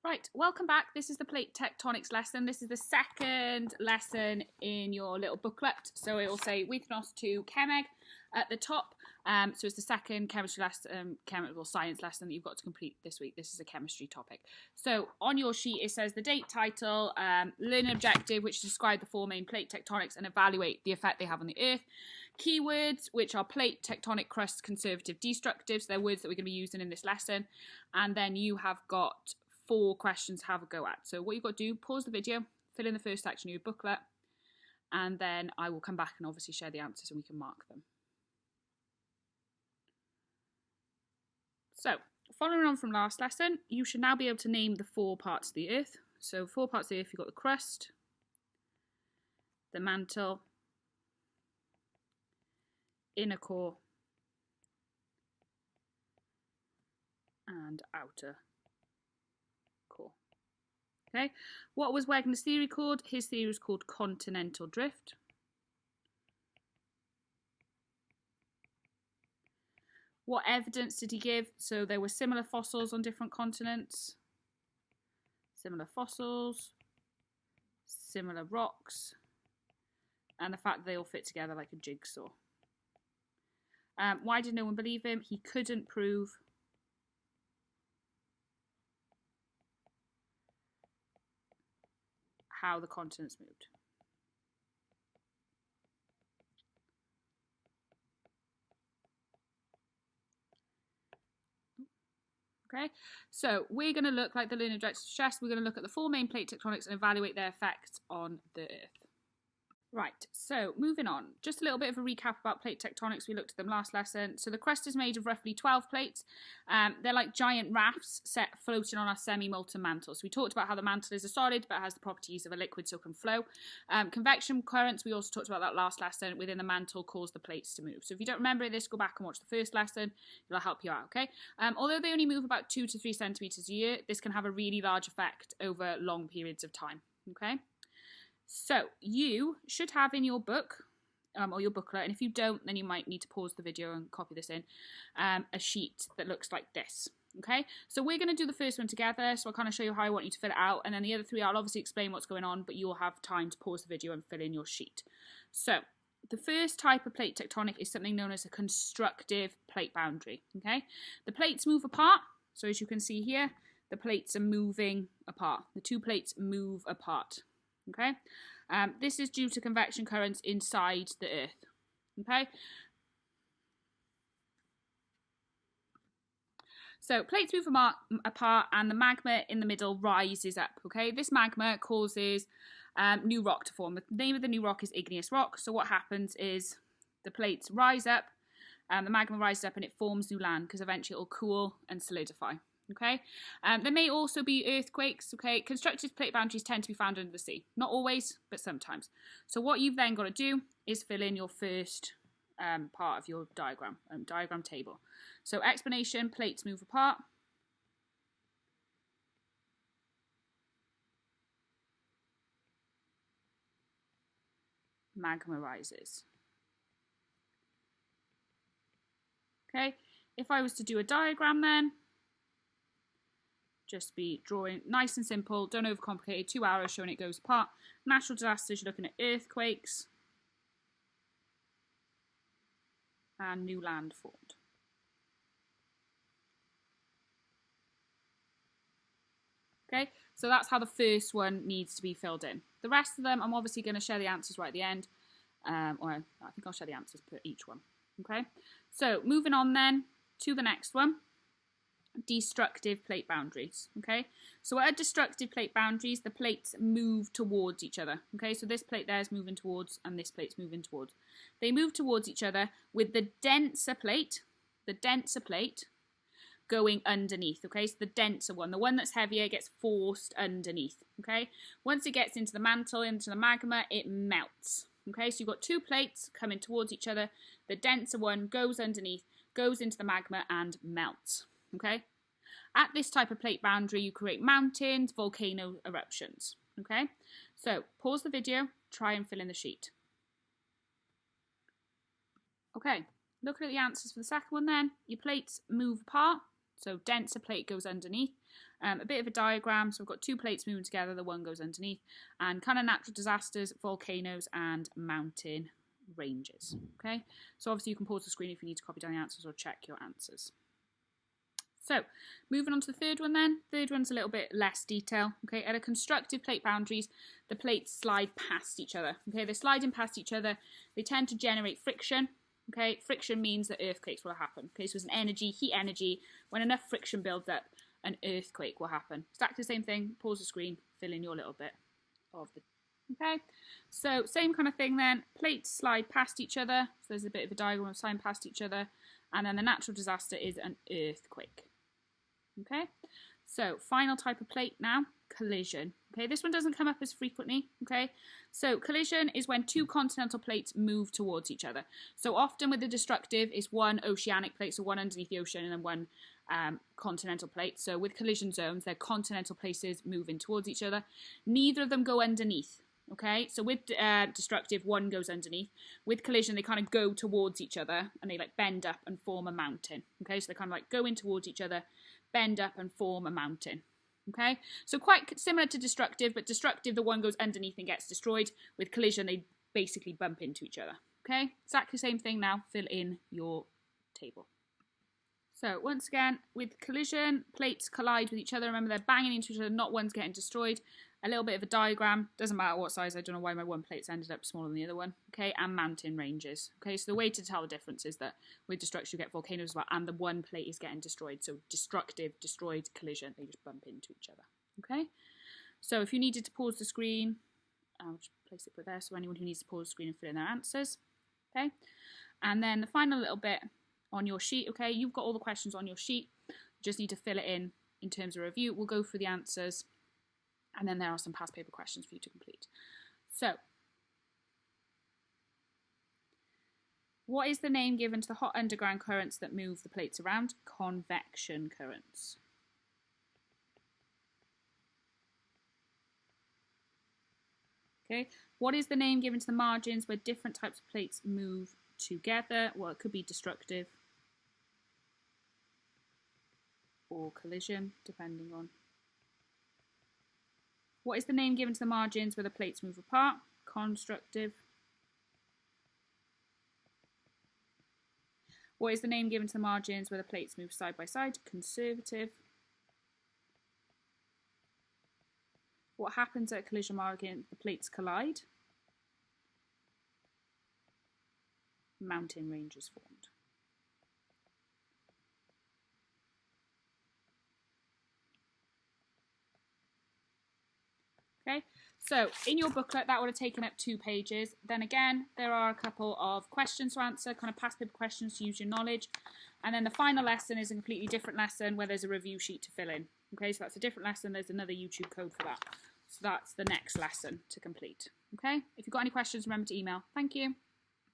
Right, welcome back. This is the plate tectonics lesson. This is the second lesson in your little booklet. So it will say Wythnos to Chemeg at the top. So it's the second chemistry lesson, chemical science lesson that you've got to complete this week. This is a chemistry topic. So on your sheet it says the date, title, learning objective, which describe the four main plate tectonics and evaluate the effect they have on the Earth. Keywords, which are plate, tectonic, crust, conservative, destructive. So they're words that we're going to be using in this lesson. And then you have got 4 questions to have a go at. So what you've got to do, pause the video, fill in the first section of your booklet, and then I will come back and obviously share the answers and we can mark them. So, following on from last lesson, you should now be able to name the 4 parts of the Earth. So 4 parts of the Earth, you've got the crust, the mantle, inner core, and outer core. Okay, what was Wegener's theory called? His theory was called continental drift. What evidence did he give? So there were similar fossils on different continents, similar fossils, similar rocks, and the fact that they all fit together like a jigsaw. Why did no one believe him? He couldn't prove how the continents moved. Okay, so we're going to look, like the learning objective suggests, we're going to look at the 4 main plate tectonics and evaluate their effects on the Earth. Right, so moving on, just a little bit of a recap about plate tectonics. We looked at them last lesson. So the crust is made of roughly 12 plates. They're like giant rafts set floating on our semi-molten mantle. So we talked about how the mantle is a solid but has the properties of a liquid, so can flow. Convection currents, we also talked about that last lesson, within the mantle cause the plates to move. So if you don't remember this, go back and watch the first lesson. It'll help you out, okay? Although they only move about 2 to 3 centimetres a year, this can have a really large effect over long periods of time, okay? So you should have in your book or your booklet, and if you don't, then you might need to pause the video and copy this in, a sheet that looks like this. Okay, so we're going to do the first one together, so I'll kind of show you how I want you to fill it out, and then the other 3 I'll obviously explain what's going on, but you'll have time to pause the video and fill in your sheet. So the first type of plate tectonic is something known as a constructive plate boundary. Okay, the plates move apart, so as you can see here, the plates are moving apart. The 2 plates move apart. Okay, this is due to convection currents inside the Earth. Okay, so plates move apart and the magma in the middle rises up. Okay, this magma causes new rock to form. The name of the new rock is igneous rock. So what happens is the plates rise up, the magma rises up and it forms new land because eventually it will cool and solidify. Okay, there may also be earthquakes. Okay, constructive plate boundaries tend to be found under the sea. Not always, but sometimes. So what you've then got to do is fill in your first part of your diagram table. So explanation, plates move apart. Magma rises. Okay, if I was to do a diagram then, just be drawing nice and simple, don't overcomplicate it, 2 arrows showing it goes apart. Natural disasters, you're looking at earthquakes and new land formed. Okay, so that's how the first one needs to be filled in. The rest of them, I'm obviously going to share the answers right at the end, or I think I'll share the answers per each one. Okay, so moving on then to the next one. Destructive plate boundaries. Okay, so at destructive plate boundaries, the plates move towards each other. Okay, so this plate there is moving towards and this plate's moving towards. They move towards each other with the denser plate going underneath. Okay, so the denser one, the one that's heavier, gets forced underneath. Okay, once it gets into the mantle, into the magma, it melts. Okay, so you've got 2 plates coming towards each other. The denser one goes underneath, goes into the magma and melts. Okay, at this type of plate boundary, you create mountains, volcano eruptions. Okay, so pause the video, try and fill in the sheet. Okay, looking at the answers for the second one then, your plates move apart, so denser plate goes underneath, A bit of a diagram. So we've got two plates moving together, the one goes underneath, and kind of natural disasters, volcanoes and mountain ranges. Okay, so obviously you can pause the screen if you need to copy down the answers or check your answers. So moving on to the third one then. Third one's a little bit less detail. Okay, at a constructive plate boundaries, the plates slide past each other. Okay, they're sliding past each other. They tend to generate friction. Okay, friction means that earthquakes will happen. Okay, so it's an energy, heat energy. When enough friction builds up, an earthquake will happen. Exactly the same thing. Pause the screen, fill in your little bit of the. Okay, so same kind of thing then. Plates slide past each other. So there's a bit of a diagram of sliding past each other. And then the natural disaster is an earthquake. Okay, so final type of plate now, collision. Okay, this one doesn't come up as frequently. Okay, so collision is when two continental plates move towards each other. So often with the destructive is one oceanic plate, so one underneath the ocean and then one continental plate. So with collision zones, they're continental places moving towards each other. Neither of them go underneath. Okay, so with destructive, one goes underneath. With collision, they kind of go towards each other and they like bend up and form a mountain. Okay, so they kind of like go in towards each other, bend up and form a mountain. Okay, so quite similar to destructive, but destructive, the one goes underneath and gets destroyed. With collision, they basically bump into each other. Okay, exactly the same thing now. Fill in your table. So once again, with collision, plates collide with each other. Remember, they're banging into each other, not one's getting destroyed. A little bit of a diagram, doesn't matter what size, I don't know why my one plate's ended up smaller than the other one. Okay, and mountain ranges. Okay, so the way to tell the difference is that with destruction you get volcanoes as well, and the one plate is getting destroyed. So destructive, destroyed, collision, they just bump into each other. Okay, so if you needed to pause the screen, I'll just place it there so anyone who needs to pause the screen and fill in their answers. Okay, and then the final little bit on your sheet. Okay, you've got all the questions on your sheet, you just need to fill it in terms of review. We'll go through the answers. And then there are some past paper questions for you to complete. So, what is the name given to the hot underground currents that move the plates around? Convection currents. Okay, what is the name given to the margins where different types of plates move together? Well, it could be destructive or collision, depending on. What is the name given to the margins where the plates move apart? Constructive. What is the name given to the margins where the plates move side by side? Conservative. What happens at a collision margin? The plates collide. Mountain range is formed. Okay, so in your booklet, that would have taken up 2 pages. Then again, there are a couple of questions to answer, kind of past paper questions to use your knowledge. And then the final lesson is a completely different lesson where there's a review sheet to fill in. Okay, so that's a different lesson. There's another YouTube code for that. So that's the next lesson to complete. Okay, if you've got any questions, remember to email. Thank you.